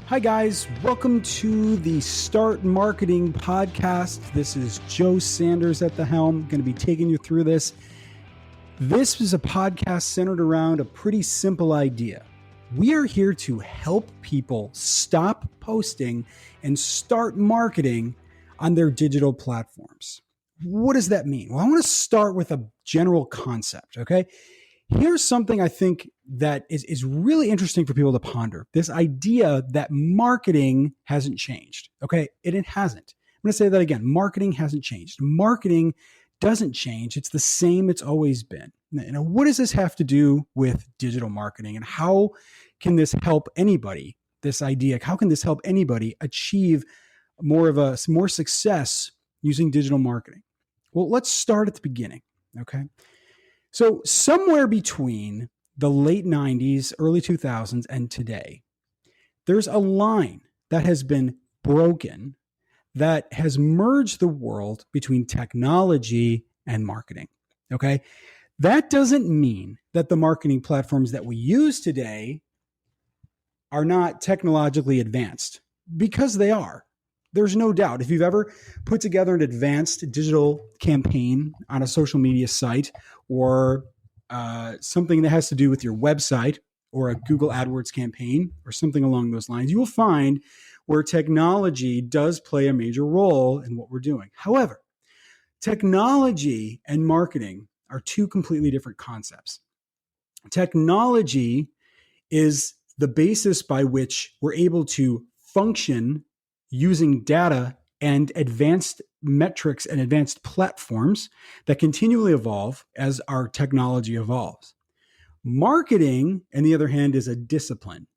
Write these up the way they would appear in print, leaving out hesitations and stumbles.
Hi, guys. Welcome to the Start Marketing Podcast. This is Joe Sanders at the helm. I'm going to be taking you through this. This is a podcast centered around a pretty simple idea. We are here to help people stop posting and start marketing on their digital platforms. What does that mean? Well, I want to start with a general concept, okay? Here's something I think that is really interesting for people to ponder. This idea that marketing hasn't changed, okay? It hasn't. I'm going to say that again. Marketing hasn't changed. Marketing doesn't change. It's the same it's always been. Now, what does this have to do with digital marketing, and how can this help anybody? This idea, how can this help anybody achieve more success using digital marketing? Well, let's start at the beginning, okay? So somewhere between the late 90s, early 2000s, and today, there's a line that has been broken that has merged the world between technology and marketing, okay? That doesn't mean that the marketing platforms that we use today are not technologically advanced, because they are. There's no doubt. If you've ever put together an advanced digital campaign on a social media site, or something that has to do with your website, or a Google AdWords campaign, or something along those lines, you will find where technology does play a major role in what we're doing. However, technology and marketing are two completely different concepts. Technology is the basis by which we're able to function using data and advanced metrics and advanced platforms that continually evolve as our technology evolves. Marketing, on the other hand, is a discipline.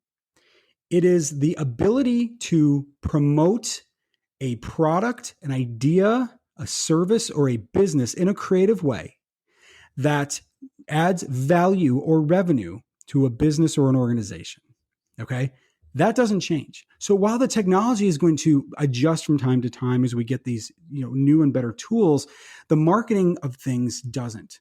It is the ability to promote a product, an idea, a service, or a business in a creative way that adds value or revenue to a business or an organization. Okay? That doesn't change. So while the technology is going to adjust from time to time as we get these, new and better tools, the marketing of things doesn't.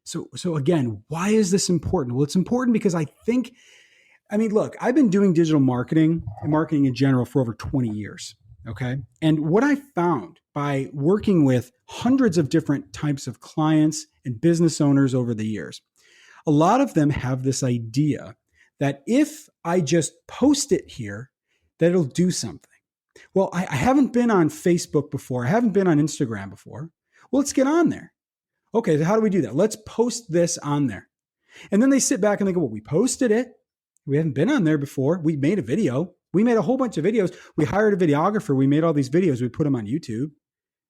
So again, why is this important? Well, it's important because look, I've been doing digital marketing and marketing in general for over 20 years. Okay. And what I found by working with hundreds of different types of clients and business owners over the years, a lot of them have this idea that if I just post it here, that it'll do something. Well, I haven't been on Facebook before. I haven't been on Instagram before. Well, let's get on there. Okay, so how do we do that? Let's post this on there. And then they sit back and they go, well, we posted it. We haven't been on there before. We made a video. We made a whole bunch of videos. We hired a videographer. We made all these videos. We put them on YouTube.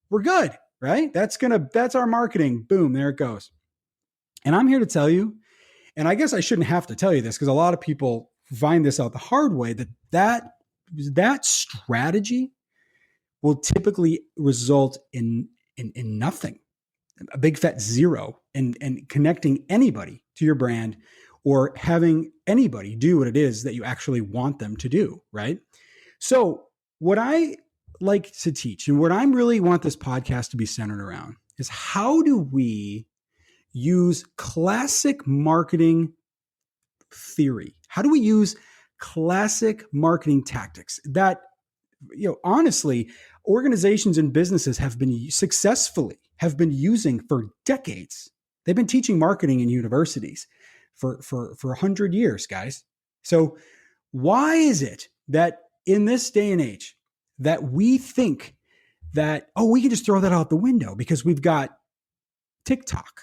We're good, right? That's our marketing. Boom, there it goes. And I'm here to tell you, and I guess I shouldn't have to tell you this because a lot of people find this out the hard way, that strategy will typically result in nothing, a big fat zero, and connecting anybody to your brand or having anybody do what it is that you actually want them to do, right? So what I like to teach, and what I really want this podcast to be centered around, is how do we use classic marketing theory? How do we use classic marketing tactics that, honestly, organizations and businesses have been using for decades? They've been teaching marketing in universities for 100 years, guys. So why is it that in this day and age that we think that, we can just throw that out the window because we've got TikTok?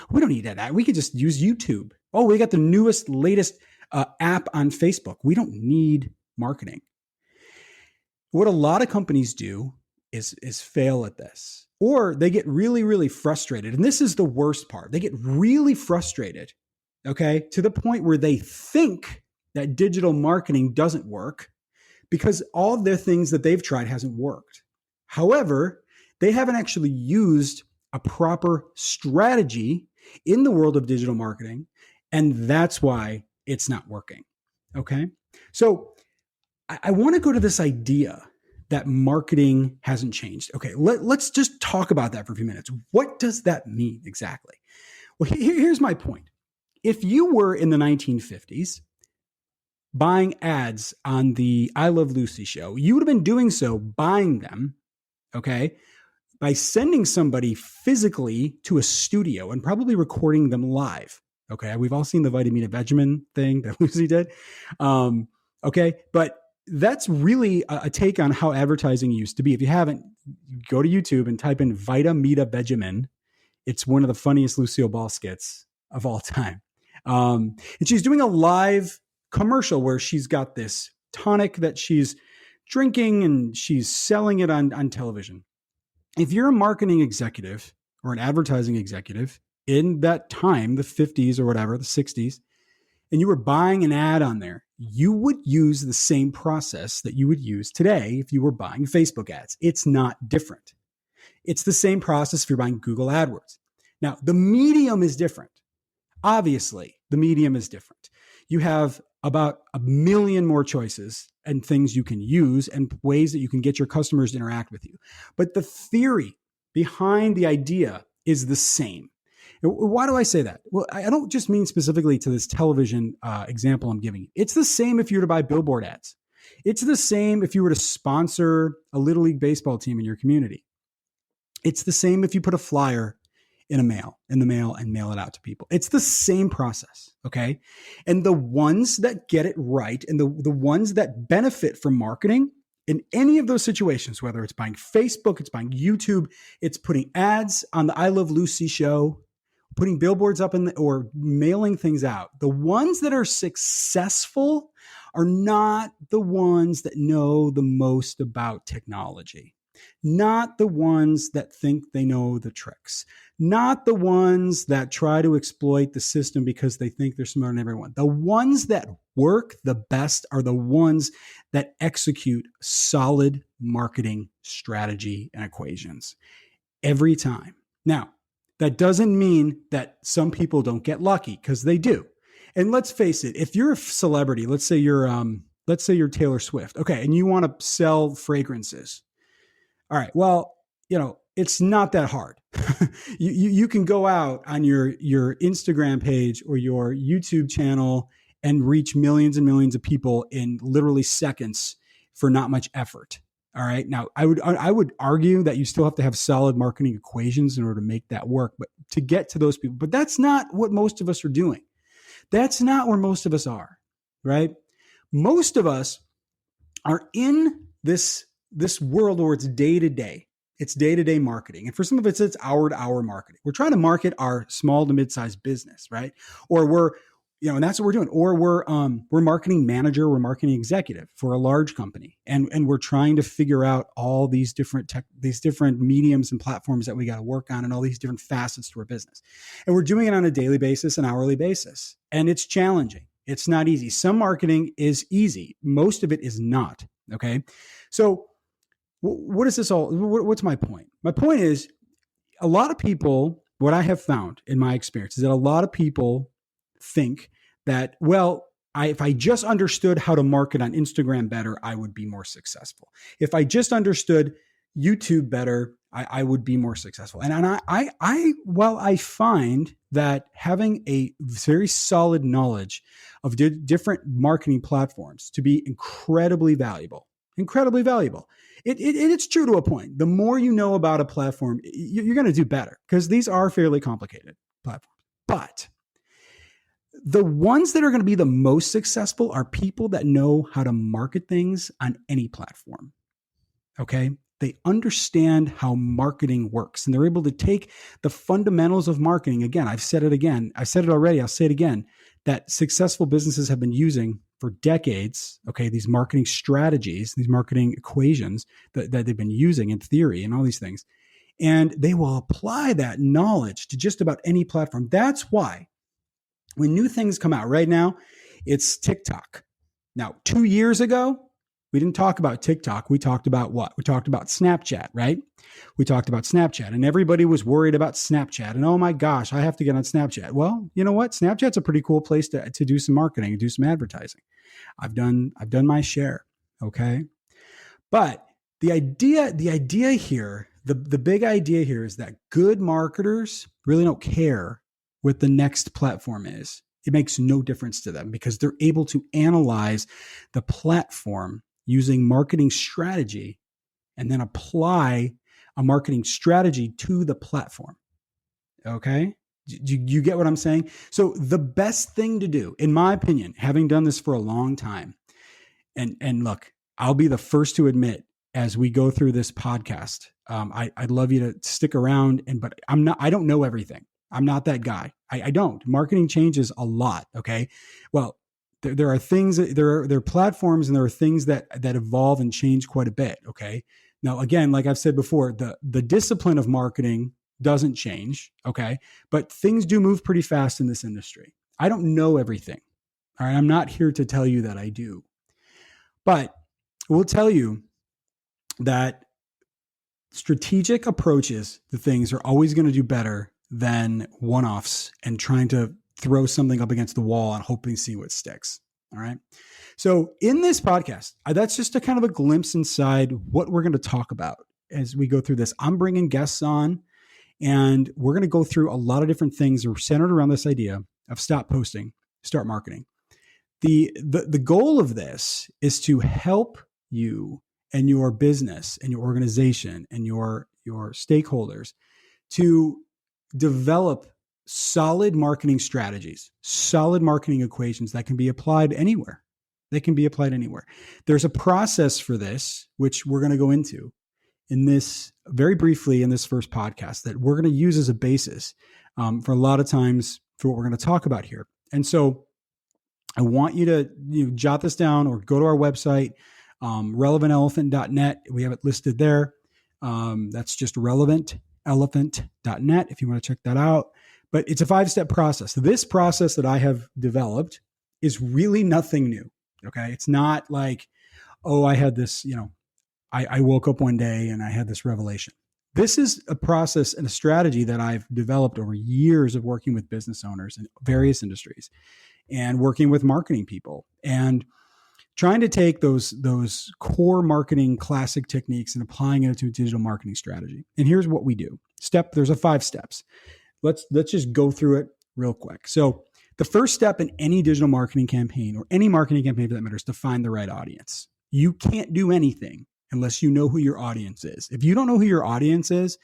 We don't need that. We could just use YouTube. Oh, we got the latest app on Facebook. We don't need marketing. What a lot of companies do is fail at this, or they get really, really frustrated. And this is the worst part. They get really frustrated, okay, to the point where they think that digital marketing doesn't work because all of their things that they've tried hasn't worked. However, they haven't actually used a proper strategy in the world of digital marketing, and that's why it's not working. Okay. So I want to go to this idea that marketing hasn't changed. Okay. Let's just talk about that for a few minutes. What does that mean exactly? Well, here's my point. If you were in the 1950s, buying ads on the I Love Lucy show, you would have been doing so buying them, okay, by sending somebody physically to a studio and probably recording them live. Okay. We've all seen the Vitamina Vegemin thing that Lucy did. Okay. But that's really a take on how advertising used to be. If you haven't, go to YouTube and type in Vitamina Vegemin. It's one of the funniest Lucille Ball skits of all time. And she's doing a live commercial where she's got this tonic that she's drinking and she's selling it on television. If you're a marketing executive or an advertising executive in that time, the 50s or whatever, the 60s, and you were buying an ad on there, you would use the same process that you would use today if you were buying Facebook ads. It's not different. It's the same process if you're buying Google AdWords. Now, the medium is different. Obviously, the medium is different. You have about 1 million more choices and things you can use and ways that you can get your customers to interact with you. But the theory behind the idea is the same. Why do I say that? Well, I don't just mean specifically to this television example I'm giving you. It's the same if you were to buy billboard ads. It's the same if you were to sponsor a Little League baseball team in your community. It's the same if you put a flyer in the mail and mail it out to people. It's the same process, okay? And the ones that get it right and the ones that benefit from marketing in any of those situations, whether it's buying Facebook, it's buying YouTube, it's putting ads on the I Love Lucy show, putting billboards up or mailing things out, the ones that are successful are not the ones that know the most about technology. Not the ones that think they know the tricks, not the ones that try to exploit the system because they think they're smarter than everyone. The ones that work the best are the ones that execute solid marketing strategy and equations every time. Now, that doesn't mean that some people don't get lucky, because they do. And let's face it, if you're a celebrity, let's say you're Taylor Swift, okay, and you want to sell fragrances. All right. Well, it's not that hard. you can go out on your Instagram page or your YouTube channel and reach millions and millions of people in literally seconds for not much effort. All right. Now, I would argue that you still have to have solid marketing equations in order to make that work, but to get to those people. But that's not what most of us are doing. That's not where most of us are, right? Most of us are in this world where it's day-to-day. It's day-to-day marketing. And for some of it's hour-to-hour marketing. We're trying to market our small to mid-sized business, right? Or we're, and that's what we're doing. Or we're marketing manager, we're marketing executive for a large company. And we're trying to figure out all these different mediums and platforms that we got to work on and all these different facets to our business. And we're doing it on a daily basis, an hourly basis. And it's challenging. It's not easy. Some marketing is easy. Most of it is not. Okay. So what is this all? What's my point? My point is a lot of people, what I have found in my experience is that a lot of people think that, well, if I just understood how to market on Instagram better, I would be more successful. If I just understood YouTube better, I would be more successful. And while I find that having a very solid knowledge of different marketing platforms to be incredibly valuable, it's true to a point. The more you know about a platform, you're going to do better because these are fairly complicated platforms. But the ones that are going to be the most successful are people that know how to market things on any platform. Okay? They understand how marketing works and they're able to take the fundamentals of marketing. Again, I've said it already. I'll say it again, that successful businesses have been using for decades. Okay. These marketing strategies, these marketing equations that they've been using in theory and all these things. And they will apply that knowledge to just about any platform. That's why when new things come out right now, it's TikTok. Now, 2 years ago, we didn't talk about TikTok. We talked about what? We talked about Snapchat, right? We talked about Snapchat and everybody was worried about Snapchat and, oh my gosh, I have to get on Snapchat. Well, you know what? Snapchat's a pretty cool place to do some marketing and do some advertising. I've done my share. Okay. But the idea here, the big idea here is that good marketers really don't care what the next platform is. It makes no difference to them because they're able to analyze the platform using marketing strategy and then apply a marketing strategy to the platform. Okay? Do you get what I'm saying? So the best thing to do, in my opinion, having done this for a long time, and look, I'll be the first to admit as we go through this podcast, I'd love you to stick around, but I don't know everything. I'm not that guy. I don't. Marketing changes a lot. Okay. Well, there are things, there are platforms and there are things that evolve and change quite a bit. Okay. Now, again, like I've said before, the discipline of marketing doesn't change. Okay. But things do move pretty fast in this industry. I don't know everything. All right. I'm not here to tell you that I do, but we'll tell you that strategic approaches to things are always going to do better than one-offs and trying to throw something up against the wall and hoping to see what sticks. All right. So in this podcast, that's just a kind of a glimpse inside what we're going to talk about as we go through this. I'm bringing guests on and we're going to go through a lot of different things that are centered around this idea of stop posting, start marketing. The goal of this is to help you and your business and your organization and your stakeholders to develop solid marketing strategies, solid marketing equations that can be applied anywhere. They can be applied anywhere. There's a process for this, which we're going to go into in this very briefly in this first podcast that we're going to use as a basis for a lot of times for what we're going to talk about here. And so I want you to jot this down or go to our website, relevantelephant.net. We have it listed there. That's just relevantelephant.net if you want to check that out. But it's a 5-step process. This process that I have developed is really nothing new. Okay. It's not like, oh, I had this, I woke up one day and I had this revelation. This is a process and a strategy that I've developed over years of working with business owners in various industries and working with marketing people and trying to take those core marketing classic techniques and applying it to a digital marketing strategy. And here's what we do. There's a 5 steps. Let's just go through it real quick. So the first step in any digital marketing campaign or any marketing campaign for that matter is to find the right audience. You can't do anything unless you know who your audience is. If you don't know who your audience is,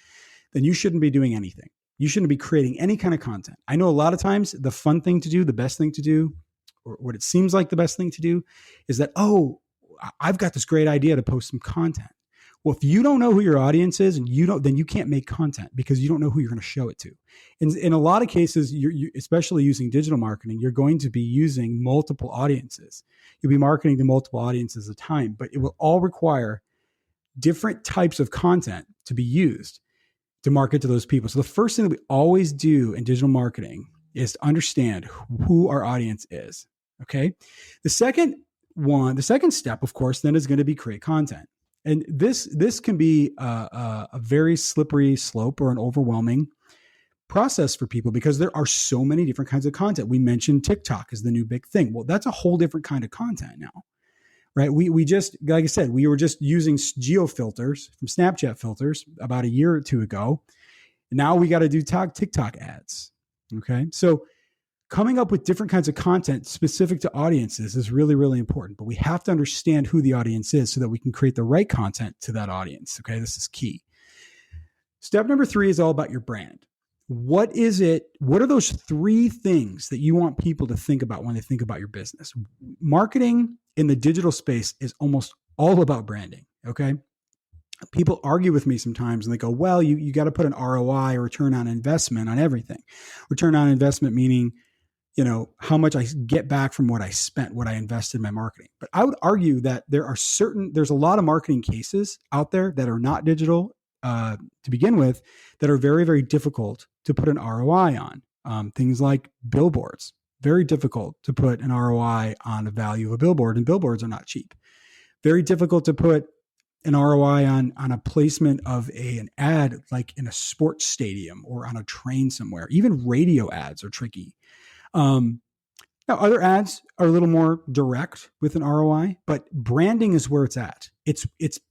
then you shouldn't be doing anything. You shouldn't be creating any kind of content. I know a lot of times the fun thing to do, the best thing to do, or what it seems like the best thing to do is that, oh, I've got this great idea to post some content. Well, if you don't know who your audience is and then you can't make content because you don't know who you're going to show it to. In a lot of cases, you especially using digital marketing, you're going to be using multiple audiences. You'll be marketing to multiple audiences at a time, but it will all require different types of content to be used to market to those people. So the first thing that we always do in digital marketing is to understand who our audience is. Okay. The second step, of course, then is going to be create content. And this can be a very slippery slope or an overwhelming process for people because there are so many different kinds of content. We mentioned TikTok is the new big thing. Well, that's a whole different kind of content now, right? We just, like I said, we were just using geo filters from Snapchat filters about a year or two ago. Now we got to do TikTok ads. Okay. So coming up with different kinds of content specific to audiences is really, really important, but we have to understand who the audience is so that we can create the right content to that audience. Okay. This is key. Step number 3 is all about your brand. What is it? What are those 3 things that you want people to think about when they think about your business? Marketing in the digital space is almost all about branding. Okay. People argue with me sometimes and they go, well, you got to put an ROI or return on investment on everything. Return on investment meaning, how much I get back from what I spent, what I invested in my marketing. But I would argue that there's a lot of marketing cases out there that are not digital to begin with that are very, very difficult to put an ROI on. Things like billboards, very difficult to put an ROI on the value of a billboard, and billboards are not cheap. Very difficult to put an ROI on a placement of an ad like in a sports stadium or on a train somewhere. Even radio ads are tricky. Now, other ads are a little more direct with an ROI, but branding is where it's at. It's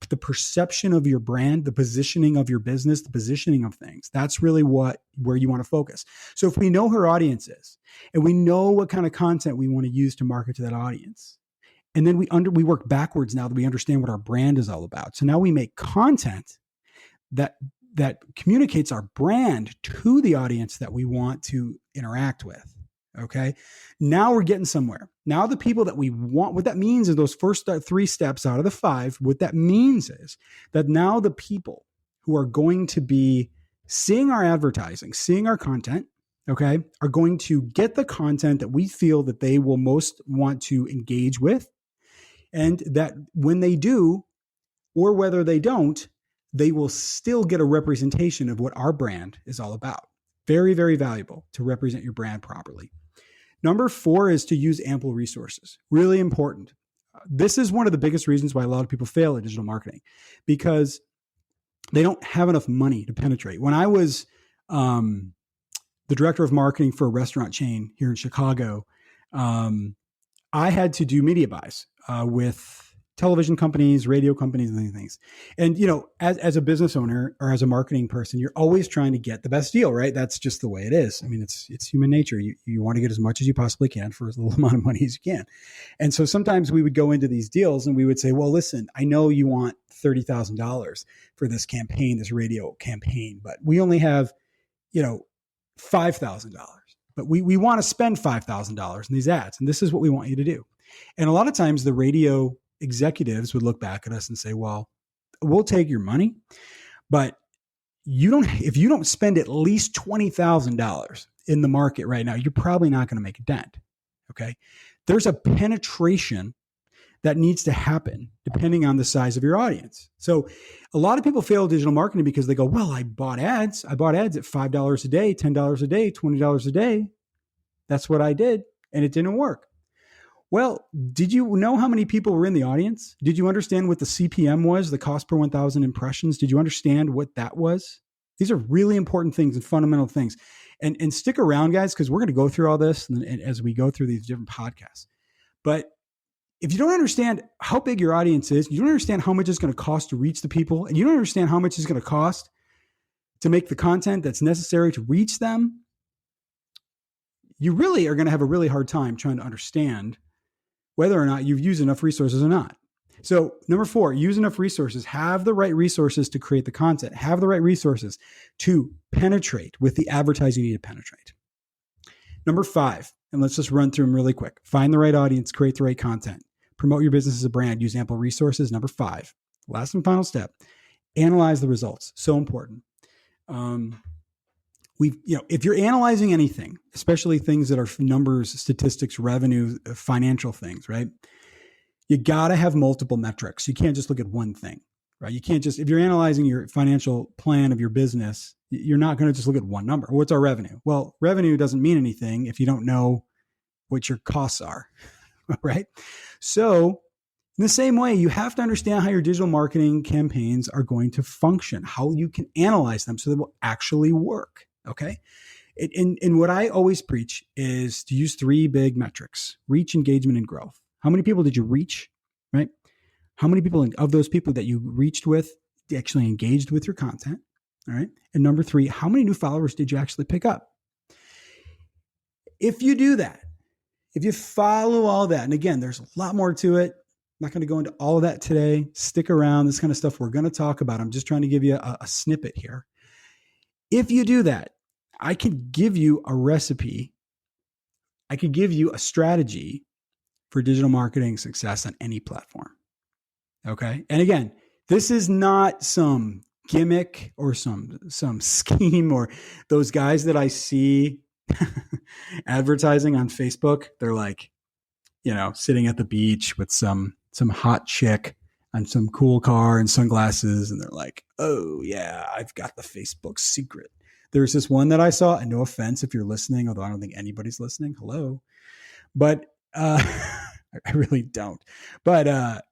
the perception of your brand, the positioning of your business, the positioning of things. That's really where you want to focus. So if we know who our audience is, and we know what kind of content we want to use to market to that audience, and then we work backwards now that we understand what our brand is all about. So now we make content that communicates our brand to the audience that we want to interact with. Okay. Now we're getting somewhere. Now the people that we want, what that means is those first 3 steps out of the 5, what that means is that now the people who are going to be seeing our advertising, seeing our content, okay, are going to get the content that we feel that they will most want to engage with. And that when they do, or whether they don't, they will still get a representation of what our brand is all about. Very, very valuable to represent your brand properly. Number 4 is to use ample resources. Really important. This is one of the biggest reasons why a lot of people fail at digital marketing, because they don't have enough money to penetrate. When I was the director of marketing for a restaurant chain here in Chicago, I had to do media buys with television companies, radio companies, and things. And, as a business owner or as a marketing person, you're always trying to get the best deal, right? That's just the way it is. I mean, it's human nature. You want to get as much as you possibly can for as little amount of money as you can. And so sometimes we would go into these deals and we would say, well, listen, I know you want $30,000 for this campaign, this radio campaign, but we only have, $5,000. But we want to spend $5,000 in these ads. And this is what we want you to do. And a lot of times the radio executives would look back at us and say, well, we'll take your money, but if you don't spend at least $20,000 in the market right now, you're probably not going to make a dent. Okay. There's a penetration that needs to happen depending on the size of your audience. So a lot of people fail digital marketing because they go, well, I bought ads at $5 a day, $10 a day, $20 a day. That's what I did. And it didn't work. Well, did you know how many people were in the audience? Did you understand what the CPM was, the cost per 1,000 impressions? Did you understand what that was? These are really important things and fundamental things. And stick around, guys, because we're going to go through all this and as we go through these different podcasts. But if you don't understand how big your audience is, you don't understand how much it's going to cost to reach the people, and you don't understand how much it's going to cost to make the content that's necessary to reach them, you really are going to have a really hard time trying to understand whether or not you've used enough resources or not. So number 4, use enough resources. Have the right resources to create the content. Have the right resources to penetrate with the advertising you need to penetrate. Number 5, and let's just run through them really quick. Find the right audience, create the right content. Promote your business as a brand, use ample resources. Number 5, last and final step, analyze the results. So important. If you're analyzing anything, especially things that are numbers, statistics, revenue, financial things, right? You got to have multiple metrics. You can't just look at one thing, right? You can't just, if you're analyzing your financial plan of your business, you're not going to just look at one number. What's our revenue? Well, revenue doesn't mean anything if you don't know what your costs are, right? So in the same way, you have to understand how your digital marketing campaigns are going to function, how you can analyze them so they will actually work. Okay. And what I always preach is to use 3 big metrics: reach, engagement, and growth. How many people did you reach, right? How many people of those people that you reached with actually engaged with your content? All right. And number 3, how many new followers did you actually pick up? If you do that, if you follow all that, and again, there's a lot more to it. I'm not going to go into all of that today. Stick around. This kind of stuff we're going to talk about. I'm just trying to give you a snippet here. If you do that, I could give you a recipe. I could give you a strategy for digital marketing success on any platform. Okay. And again, this is not some gimmick or some scheme or those guys that I see advertising on Facebook. They're like, sitting at the beach with some hot chick on some cool car and sunglasses. And they're like, oh yeah, I've got the Facebook secret. There's this one that I saw, and no offense if you're listening, although I don't think anybody's listening. Hello. But I really don't. But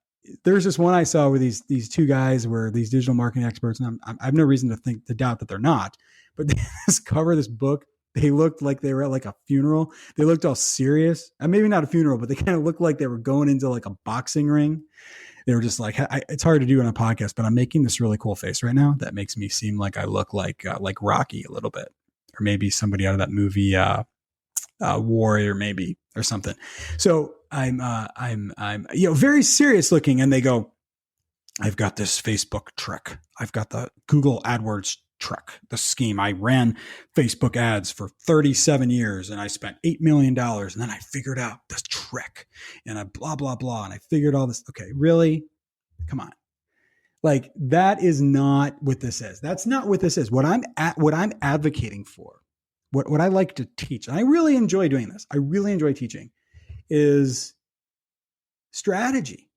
there's this one I saw where these 2 guys were these digital marketing experts, and I have no reason to doubt that they're not. But they just cover this book They looked like they were at like a funeral. They looked all serious. Maybe not a funeral, but they kind of looked like they were going into like a boxing ring. They were just like, it's hard to do on a podcast, but I'm making this really cool face right now that makes me seem like I look like Rocky a little bit, or maybe somebody out of that movie, Warrior, maybe, or something. So I'm very serious looking, and they go, I've got this Facebook trick. I've got the Google AdWords trick, the scheme. I ran Facebook ads for 37 years and I spent $8 million. And then I figured out this trick and I blah, blah, blah. And I figured all this. Okay, really? Come on. Like, that is not what this is. That's not what this is. What I'm advocating for, what I like to teach, and I really enjoy doing this. I really enjoy teaching, is strategy.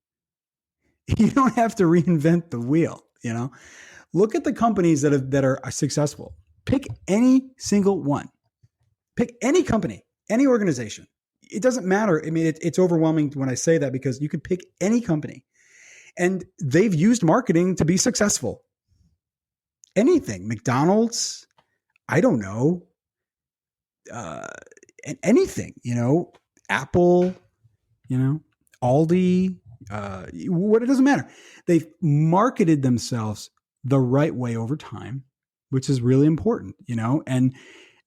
You don't have to reinvent the wheel, Look at the companies that are successful. Pick any single one. Pick any company, any organization. It doesn't matter. I mean, it's overwhelming when I say that, because you can pick any company and they've used marketing to be successful. Anything. McDonald's, I don't know, anything, Apple, Aldi, it doesn't matter. They've marketed themselves the right way over time, which is really important, and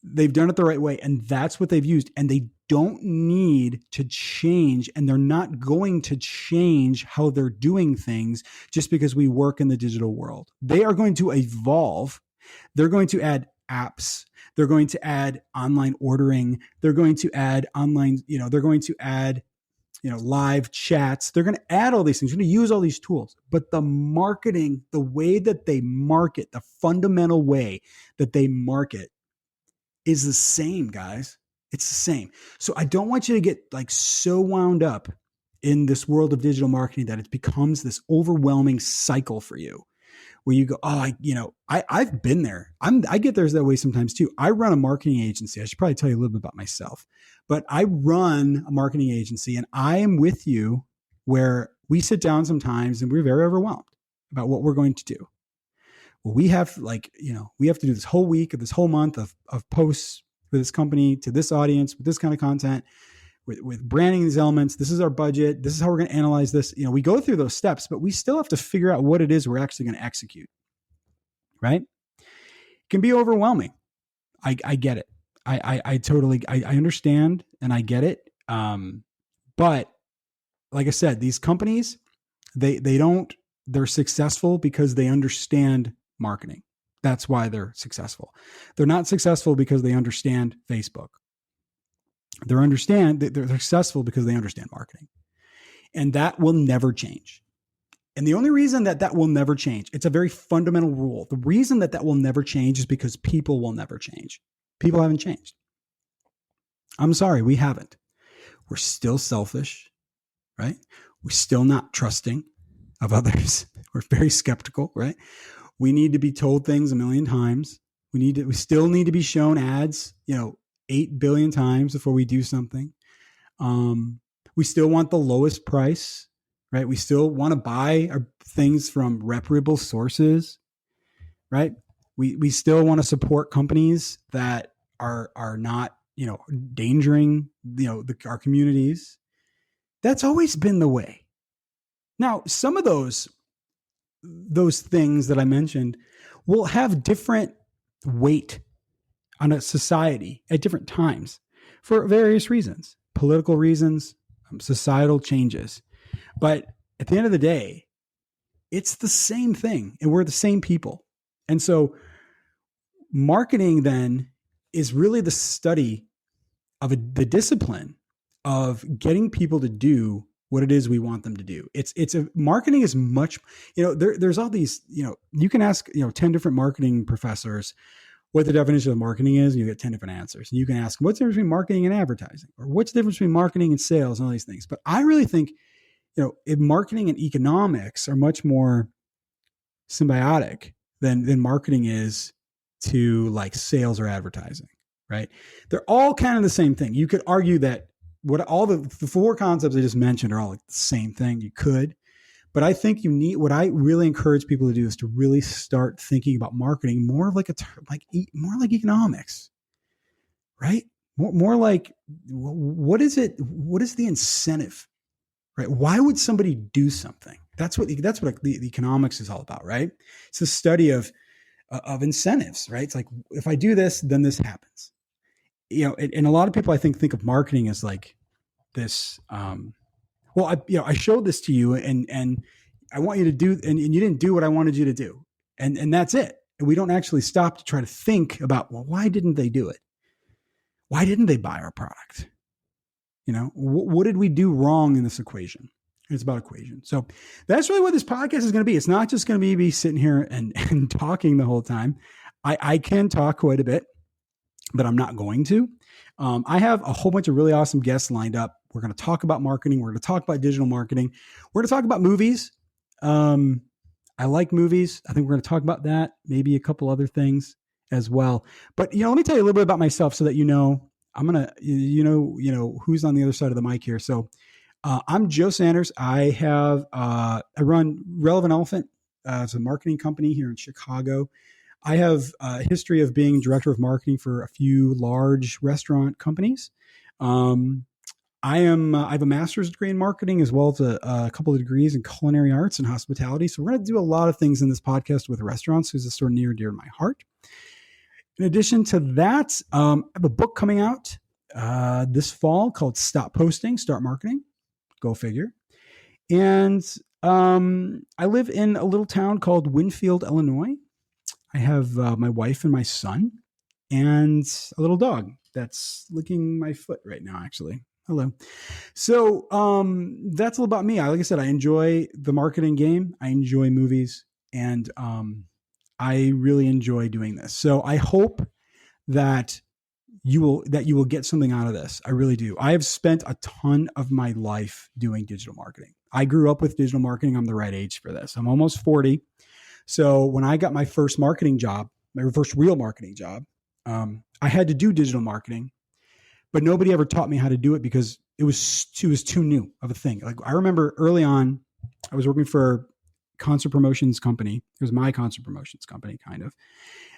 they've done it the right way. And that's what they've used. And they don't need to change, and they're not going to change how they're doing things just because we work in the digital world. They are going to evolve. They're going to add apps. They're going to add online ordering. They're going to add online, they're going to add live chats. They're going to add all these things. They're going to use all these tools. But the marketing, the way that they market, the fundamental way that they market is the same, guys. It's the same. So I don't want you to get like so wound up in this world of digital marketing that it becomes this overwhelming cycle for you, where you go, I've been there. I get there that way sometimes too. I run a marketing agency. I should probably tell you a little bit about myself, but I run a marketing agency, and I am with you where we sit down sometimes and we're very overwhelmed about what we're going to do. Well, we have we have to do this whole week or this whole month of posts for this company to this audience with this kind of content, with branding these elements. This is our budget. This is how we're going to analyze this. We go through those steps, but we still have to figure out what it is we're actually going to execute. Right? It can be overwhelming. I get it. I totally understand, and I get it. But like I said, these companies, they're successful because they understand marketing. That's why they're successful. They're not successful because they understand Facebook. They're successful because they understand marketing. And that will never change. And the only reason that will never change, it's a very fundamental rule. The reason that will never change is because people will never change. People haven't changed. I'm sorry, we haven't. We're still selfish, right? We're still not trusting of others. We're very skeptical, right? We need to be told things a million times. We still need to be shown ads, 8 billion times before we do something. We still want the lowest price, right? We still want to buy our things from reputable sources, right? We still want to support companies that are not, endangering, our communities. That's always been the way. Now, some of those things that I mentioned will have different weight on a society at different times for various reasons, political reasons, societal changes. But at the end of the day, it's the same thing, and we're the same people. And so marketing then is really the study of the discipline of getting people to do what it is we want them to do. Marketing is much, there's all these, you can ask, 10 different marketing professors what the definition of marketing is, and you get 10 different answers. And you can ask, what's the difference between marketing and advertising? Or what's the difference between marketing and sales and all these things? But I really think, marketing and economics are much more symbiotic than marketing is to like sales or advertising, right? They're all kind of the same thing. You could argue that all the four concepts I just mentioned are all like the same thing. You could, but I think what I really encourage people to do is to really start thinking about marketing more of like more like economics, right? More like, what is it? What is the incentive, right? Why would somebody do something? That's what the economics is all about, right? It's the study of incentives, right? It's like, if I do this, then this happens. And a lot of people, I think of marketing as like this. I showed this to you, and I want you to do, and you didn't do what I wanted you to do, and that's it. And we don't actually stop to try to think about, well, why didn't they do it? Why didn't they buy our product? What did we do wrong in this equation? It's about equation. So that's really what this podcast is going to be. It's not just going to be sitting here and talking the whole time. I can talk quite a bit, but I'm not going to. I have a whole bunch of really awesome guests lined up. We're going to talk about marketing. We're going to talk about digital marketing. We're going to talk about movies. I like movies. I think we're going to talk about that, maybe a couple other things as well. But, let me tell you a little bit about myself so that I'm going to, who's on the other side of the mic here. So I'm Joe Sanders. I run Relevant Elephant. It's a marketing company here in Chicago. I have a history of being director of marketing for a few large restaurant companies. I have a master's degree in marketing, as well as a couple of degrees in culinary arts and hospitality. So we're going to do a lot of things in this podcast with restaurants, because it's sort of near and dear to my heart. In addition to that, I have a book coming out this fall called Stop Posting, Start Marketing. Go figure. And I live in a little town called Winfield, Illinois. I have my wife and my son and a little dog that's licking my foot right now, actually. Hello. So that's all about me. Like I said, I enjoy the marketing game. I enjoy movies, and I really enjoy doing this. So I hope that you will get something out of this. I really do. I have spent a ton of my life doing digital marketing. I grew up with digital marketing. I'm the right age for this. I'm almost 40. So when I got my first marketing job, my first real marketing job, I had to do digital marketing, but nobody ever taught me how to do it because it was too new of a thing. Like, I remember early on, I was working for a concert promotions company. It was my concert promotions company, kind of.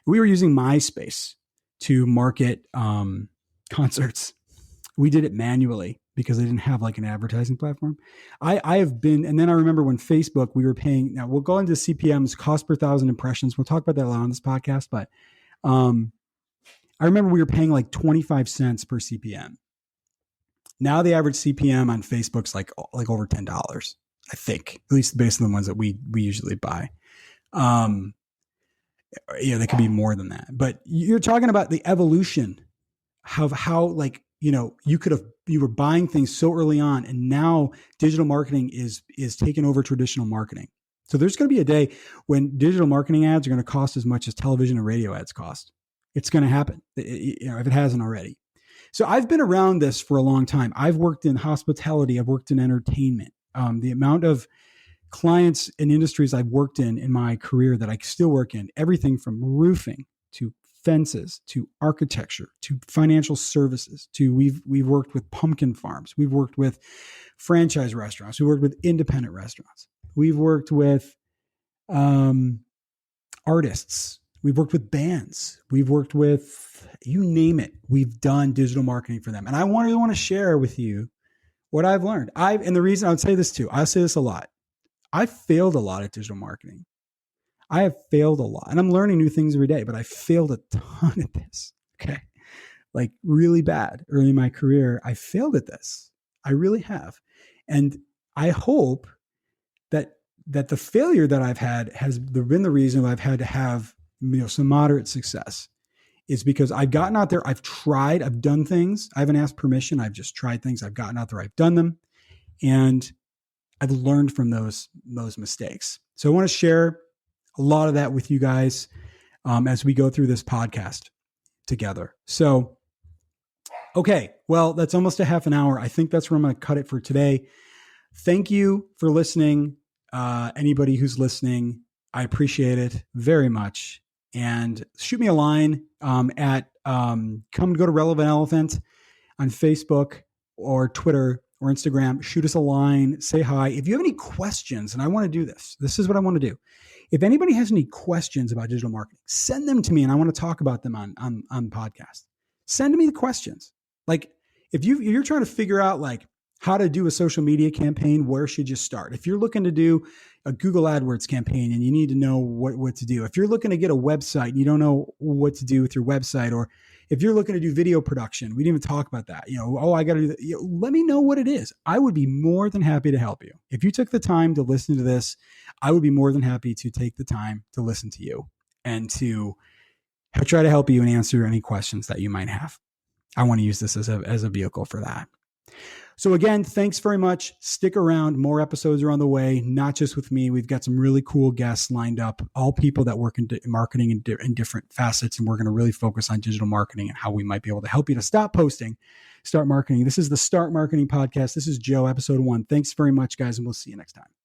We were using MySpace to market concerts. We did it manually because they didn't have like an advertising platform. I have been, and then I remember when Facebook, we were paying, now we'll go into CPMs, cost per thousand impressions. We'll talk about that a lot on this podcast, but I remember we were paying like 25 cents per CPM. Now the average CPM on Facebook's like over $10, I think, at least based on the ones that we usually buy. They could be more than that, but you're talking about the evolution of how, like, you were buying things so early on, and now digital marketing is taking over traditional marketing. So there's going to be a day when digital marketing ads are going to cost as much as television and radio ads cost. It's going to happen, if it hasn't already. So I've been around this for a long time. I've worked in hospitality. I've worked in entertainment. The amount of clients and industries I've worked in my career that I still work in, everything from roofing to fences to architecture to financial services to we've worked with pumpkin farms. We've worked with franchise restaurants. We've worked with independent restaurants. We've worked with artists. We've worked with bands. We've worked with, you name it. We've done digital marketing for them. And I want to share with you what I've learned. And the reason I would say this too, I say this a lot. I failed a lot at digital marketing. I have failed a lot, and I'm learning new things every day, but I failed a ton at this. Okay. Like, really bad early in my career. I failed at this. I really have. And I hope that the failure that I've had has been the reason I've had to have, some moderate success. Is because I've gotten out there, I've tried, I've done things. I haven't asked permission. I've just tried things. I've gotten out there, I've done them, and I've learned from those mistakes. So I want to share a lot of that with you guys as we go through this podcast together. So, okay, well, that's almost a half an hour. I think that's where I'm going to cut it for today. Thank you for listening. Anybody who's listening, I appreciate it very much. And shoot me a line at go to Relevant Elephant on Facebook or Twitter or Instagram. Shoot us a line, say hi. If you have any questions, and I want to do this is what I want to do. If anybody has any questions about digital marketing, send them to me, and I want to talk about them on the podcast. Send me the questions. Like if you're trying to figure out like how to do a social media campaign, where should you start? If you're looking to do a Google AdWords campaign and you need to know what to do, if you're looking to get a website and you don't know what to do with your website, or if you're looking to do video production, we didn't even talk about that. I got to do that. Let me know what it is. I would be more than happy to help you. If you took the time to listen to this, I would be more than happy to take the time to listen to you and to try to help you and answer any questions that you might have. I want to use this as a vehicle for that. So again, thanks very much. Stick around. More episodes are on the way, not just with me. We've got some really cool guests lined up, all people that work in marketing in different facets. And we're going to really focus on digital marketing and how we might be able to help you to stop posting, start marketing. This is the Start Marketing Podcast. This is Joe, episode 1. Thanks very much, guys, and we'll see you next time.